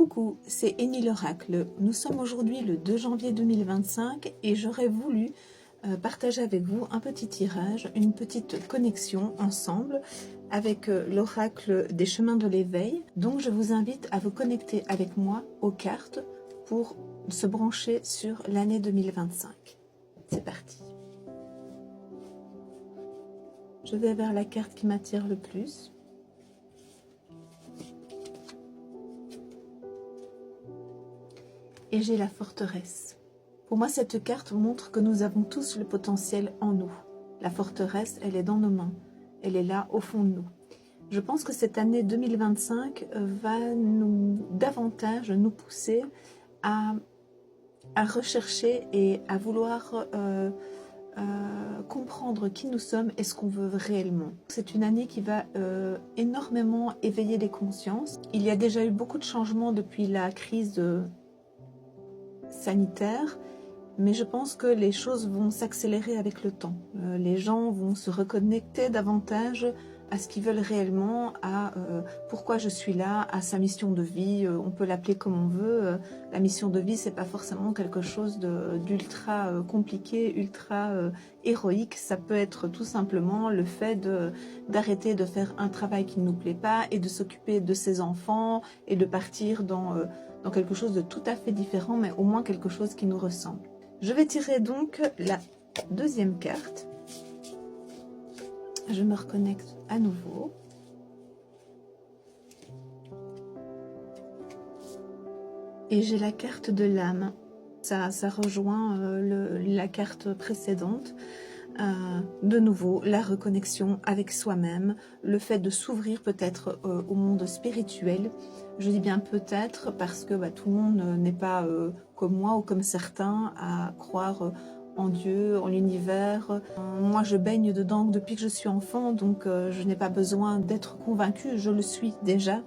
Coucou, c'est Eni l'Oracle. Nous sommes aujourd'hui le 2 janvier 2025 et j'aurais voulu partager avec vous un petit tirage, une petite connexion ensemble avec l'Oracle des chemins de l'éveil. Donc je vous invite à vous connecter avec moi aux cartes pour se brancher sur l'année 2025. C'est parti. Je vais vers la carte qui m'attire le plus. Et j'ai la forteresse. Pour moi, cette carte montre que nous avons tous le potentiel en nous. La forteresse, elle est dans nos mains. Elle est là, au fond de nous. Je pense que cette année 2025 va davantage nous pousser à rechercher et à vouloir comprendre qui nous sommes et ce qu'on veut réellement. C'est une année qui va énormément éveiller les consciences. Il y a déjà eu beaucoup de changements depuis la crise sanitaire, mais je pense que les choses vont s'accélérer avec le temps. Les gens vont se reconnecter davantage à ce qu'ils veulent réellement, à pourquoi je suis là, à sa mission de vie. On peut l'appeler comme on veut. La mission de vie, c'est pas forcément quelque chose d'ultra compliqué, ultra héroïque. Ça peut être tout simplement le fait d'arrêter de faire un travail qui ne nous plaît pas et de s'occuper de ses enfants et de partir dans quelque chose de tout à fait différent, mais au moins quelque chose qui nous ressemble. Je vais tirer donc la deuxième carte. Je me reconnecte à nouveau. Et j'ai la carte de l'âme. Ça rejoint la carte précédente. De nouveau, la reconnexion avec soi-même, le fait de s'ouvrir peut-être au monde spirituel. Je dis bien peut-être parce que tout le monde n'est pas comme moi ou comme certains à croire en Dieu, en l'univers. Moi, je baigne dedans depuis que je suis enfant, donc je n'ai pas besoin d'être convaincue, je le suis déjà.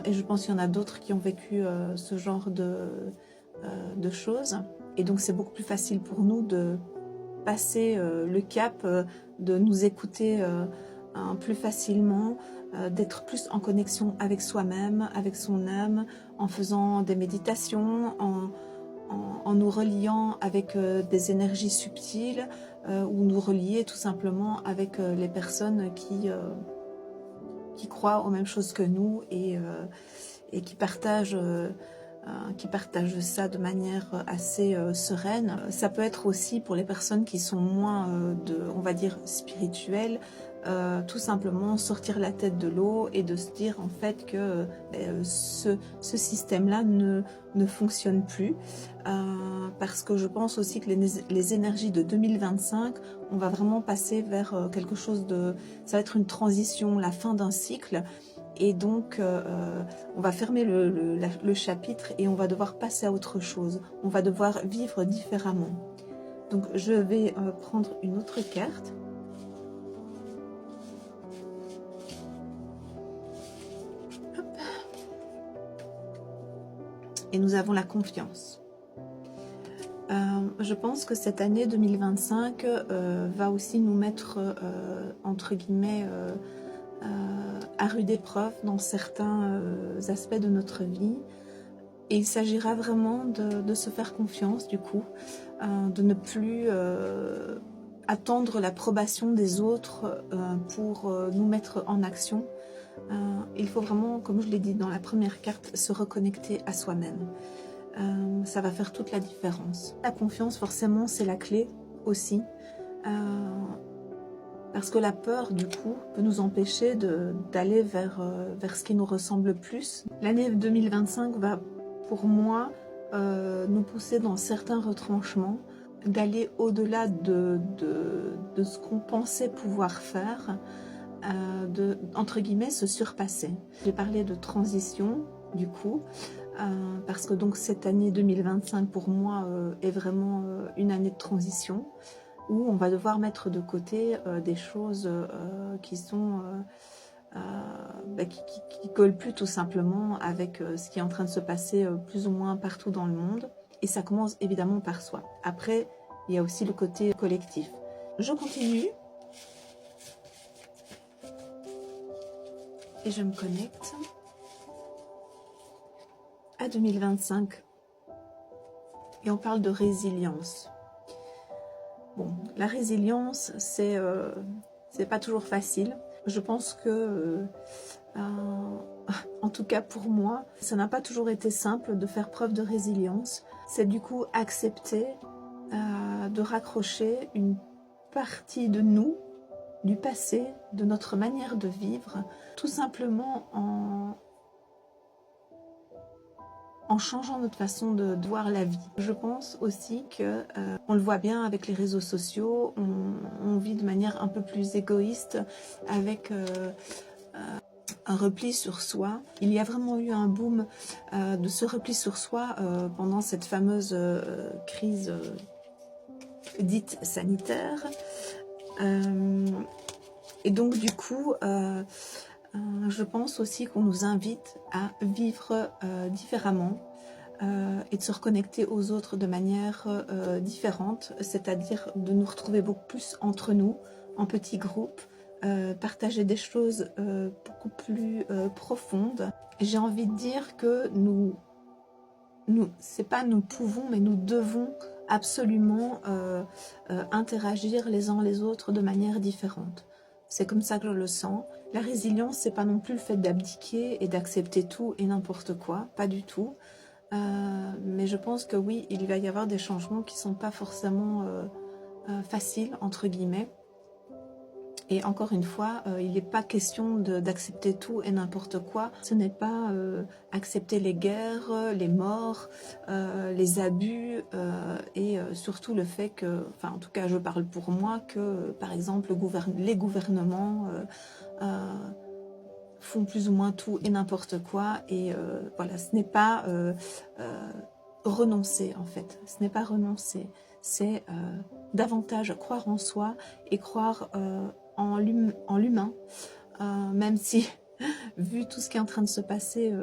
Et je pense qu'il y en a d'autres qui ont vécu ce genre de choses. Et donc, c'est beaucoup plus facile pour nous de passer le cap, de nous écouter plus facilement, d'être plus en connexion avec soi-même, avec son âme, en faisant des méditations, en nous reliant avec des énergies subtiles, ou nous relier tout simplement avec les personnes qui croient aux mêmes choses que nous et qui partagent ça de manière assez sereine. Ça peut être aussi pour les personnes qui sont moins, on va dire, spirituelles, tout simplement sortir la tête de l'eau et de se dire en fait que ce système-là ne fonctionne plus. Parce que je pense aussi que les énergies de 2025, on va vraiment passer vers quelque chose de... Ça va être une transition, la fin d'un cycle. Et donc, on va fermer le chapitre et on va devoir passer à autre chose. On va devoir vivre différemment. Donc, je vais prendre une autre carte. Hop. Et nous avons la confiance. Je pense que cette année 2025 va aussi nous mettre, entre guillemets, à rude épreuve dans certains aspects de notre vie. Et il s'agira vraiment de se faire confiance, du coup, de ne plus attendre l'approbation des autres pour nous mettre en action. Il faut vraiment, comme je l'ai dit dans la première carte, se reconnecter à soi-même. Ça va faire toute la différence. La confiance, forcément, c'est la clé aussi. Parce que la peur, du coup, peut nous empêcher d'aller vers ce qui nous ressemble plus. L'année 2025 va, pour moi, nous pousser dans certains retranchements, d'aller au-delà de ce qu'on pensait pouvoir faire, entre guillemets, se surpasser. J'ai parlé de transition, du coup, parce que donc cette année 2025, pour moi, est vraiment une année de transition, où on va devoir mettre de côté des choses qui sont qui collent plus tout simplement avec ce qui est en train de se passer plus ou moins partout dans le monde. Et ça commence évidemment par soi. Après, il y a aussi le côté collectif. Je continue. Et je me connecte. à 2025 et on parle de résilience. Bon, la résilience, c'est pas toujours facile. Je pense que, en tout cas pour moi, ça n'a pas toujours été simple de faire preuve de résilience. C'est du coup accepter de raccrocher une partie de nous, du passé, de notre manière de vivre, tout simplement en changeant notre façon de voir la vie. Je pense aussi que, on le voit bien avec les réseaux sociaux, on vit de manière un peu plus égoïste, avec un repli sur soi. Il y a vraiment eu un boom de ce repli sur soi pendant cette fameuse crise dite sanitaire. Et donc du coup, je pense aussi qu'on nous invite à vivre différemment et de se reconnecter aux autres de manière différente, c'est-à-dire de nous retrouver beaucoup plus entre nous, en petits groupes, partager des choses beaucoup plus profondes. J'ai envie de dire que c'est pas nous pouvons, mais nous devons absolument interagir les uns les autres de manière différente. C'est comme ça que je le sens. La résilience, c'est pas non plus le fait d'abdiquer et d'accepter tout et n'importe quoi, pas du tout. Mais je pense que oui, il va y avoir des changements qui sont pas forcément faciles, entre guillemets. Et encore une fois, il n'est pas question d'accepter tout et n'importe quoi. Ce n'est pas accepter les guerres, les morts, les abus et surtout le fait que, enfin en tout cas je parle pour moi, que par exemple les gouvernements font plus ou moins tout et n'importe quoi. Et voilà, ce n'est pas renoncer en fait. Ce n'est pas renoncer. C'est davantage croire en soi et croire en l'humain, même si, vu tout ce qui est en train de se passer,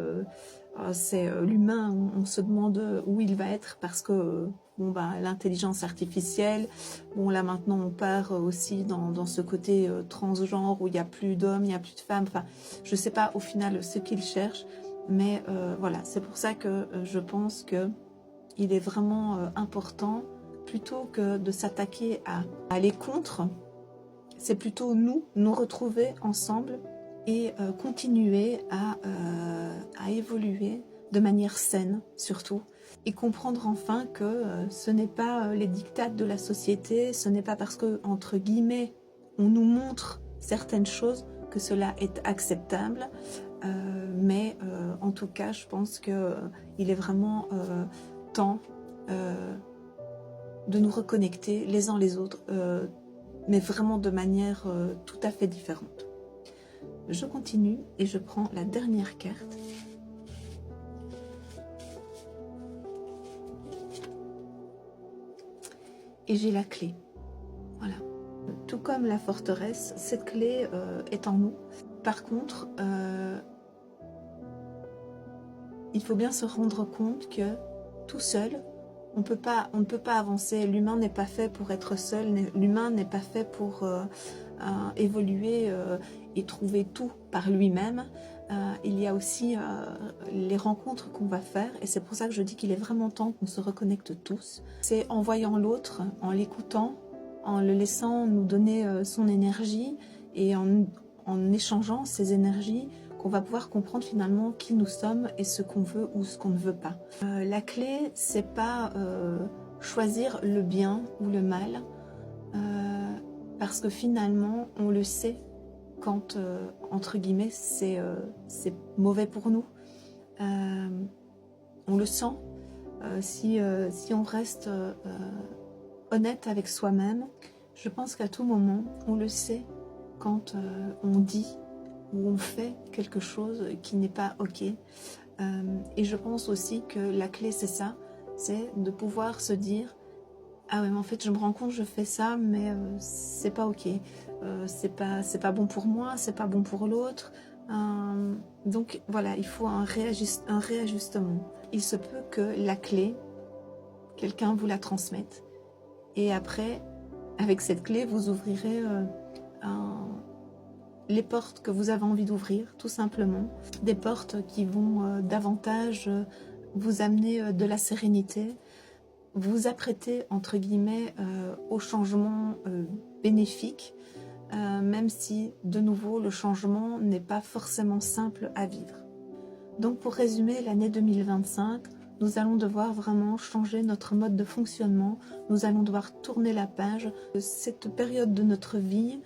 c'est l'humain, on se demande où il va être parce que bon, bah, l'intelligence artificielle, bon là maintenant on part aussi dans ce côté transgenre où il n'y a plus d'hommes, il n'y a plus de femmes, enfin je ne sais pas au final ce qu'ils cherchent, mais voilà, c'est pour ça que je pense que il est vraiment important, plutôt que de s'attaquer à aller contre, c'est plutôt nous retrouver ensemble et continuer à évoluer de manière saine surtout, et comprendre enfin que ce n'est pas les dictats de la société, ce n'est pas parce que, entre guillemets, on nous montre certaines choses que cela est acceptable, mais en tout cas je pense qu'il est vraiment temps de nous reconnecter les uns les autres, mais vraiment de manière tout à fait différente. Je continue et je prends la dernière carte. Et j'ai la clé. Voilà. Tout comme la forteresse, cette clé est en nous. Par contre, il faut bien se rendre compte que tout seul, on ne peut pas avancer. L'humain n'est pas fait pour être seul. L'humain n'est pas fait pour évoluer et trouver tout par lui-même. Il y a aussi les rencontres qu'on va faire, et c'est pour ça que je dis qu'il est vraiment temps qu'on se reconnecte tous. C'est en voyant l'autre, en l'écoutant, en le laissant nous donner son énergie, et en échangeant ces énergies, qu'on va pouvoir comprendre finalement qui nous sommes et ce qu'on veut ou ce qu'on ne veut pas. La clé, c'est pas choisir le bien ou le mal, parce que finalement, on le sait quand, entre guillemets, c'est mauvais pour nous. On le sent. Si on reste honnête avec soi-même, je pense qu'à tout moment, on le sait quand on dit ou on fait quelque chose qui n'est pas OK. Et je pense aussi que la clé, c'est ça, c'est de pouvoir se dire: ah ouais, mais en fait, je me rends compte, je fais ça, mais c'est pas OK. C'est pas bon pour moi, c'est pas bon pour l'autre. Donc voilà, il faut un réajustement. Il se peut que la clé, quelqu'un vous la transmette. Et après, avec cette clé, vous ouvrirez les portes que vous avez envie d'ouvrir, tout simplement. Des portes qui vont davantage vous amener de la sérénité, vous apprêter entre guillemets au changement bénéfique, même si de nouveau le changement n'est pas forcément simple à vivre. Donc pour résumer l'année 2025, nous allons devoir vraiment changer notre mode de fonctionnement, nous allons devoir tourner la page. Cette période de notre vie,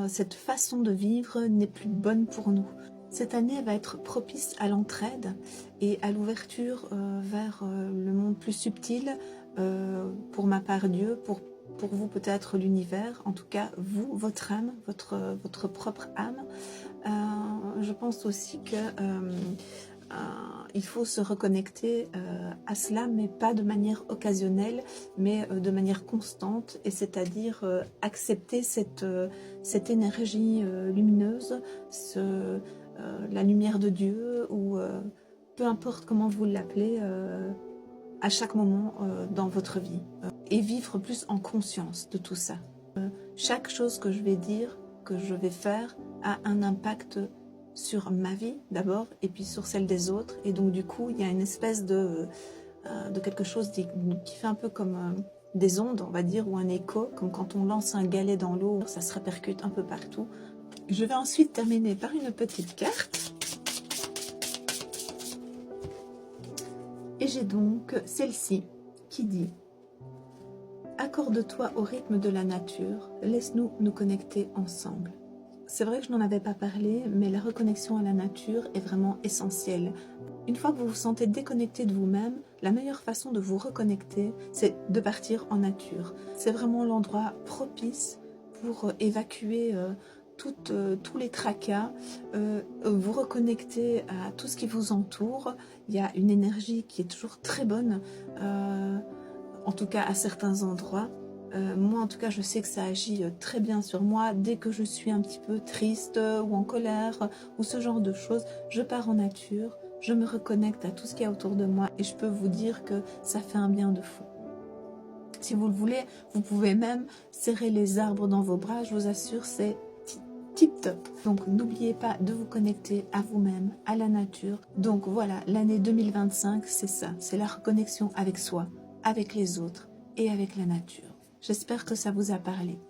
cette façon de vivre n'est plus bonne pour nous. Cette année va être propice à l'entraide et à l'ouverture vers le monde plus subtil, pour ma part Dieu, pour vous peut-être l'univers, en tout cas vous, votre âme, votre propre âme. Je pense aussi que il faut se reconnecter à cela, mais pas de manière occasionnelle, mais de manière constante, et c'est-à-dire accepter cette énergie lumineuse, la lumière de Dieu, ou peu importe comment vous l'appelez, à chaque moment dans votre vie, et vivre plus en conscience de tout ça. Chaque chose que je vais dire, que je vais faire, a un impact sur ma vie d'abord, et puis sur celle des autres, et donc du coup il y a une espèce de quelque chose qui fait un peu comme des ondes, on va dire, ou un écho, comme quand on lance un galet dans l'eau, ça se répercute un peu partout. Je vais ensuite terminer par une petite carte, et j'ai donc celle-ci qui dit: accorde-toi au rythme de la nature, laisse-nous nous connecter ensemble. C'est vrai que je n'en avais pas parlé, mais la reconnexion à la nature est vraiment essentielle. Une fois que vous vous sentez déconnecté de vous-même, la meilleure façon de vous reconnecter, c'est de partir en nature. C'est vraiment l'endroit propice pour évacuer tous les tracas, vous reconnecter à tout ce qui vous entoure. Il y a une énergie qui est toujours très bonne, en tout cas à certains endroits. Moi en tout cas je sais que ça agit très bien sur moi. Dès que je suis un petit peu triste ou en colère ou ce genre de choses, je pars en nature, je me reconnecte à tout ce qu'il y a autour de moi, et je peux vous dire que ça fait un bien de fou. Si vous le voulez, vous pouvez même serrer les arbres dans vos bras, je vous assure, c'est tip top. Donc n'oubliez pas de vous connecter à vous-même, à la nature. Donc voilà, l'année 2025, c'est ça, c'est la reconnexion avec soi, avec les autres et avec la nature. J'espère que ça vous a parlé.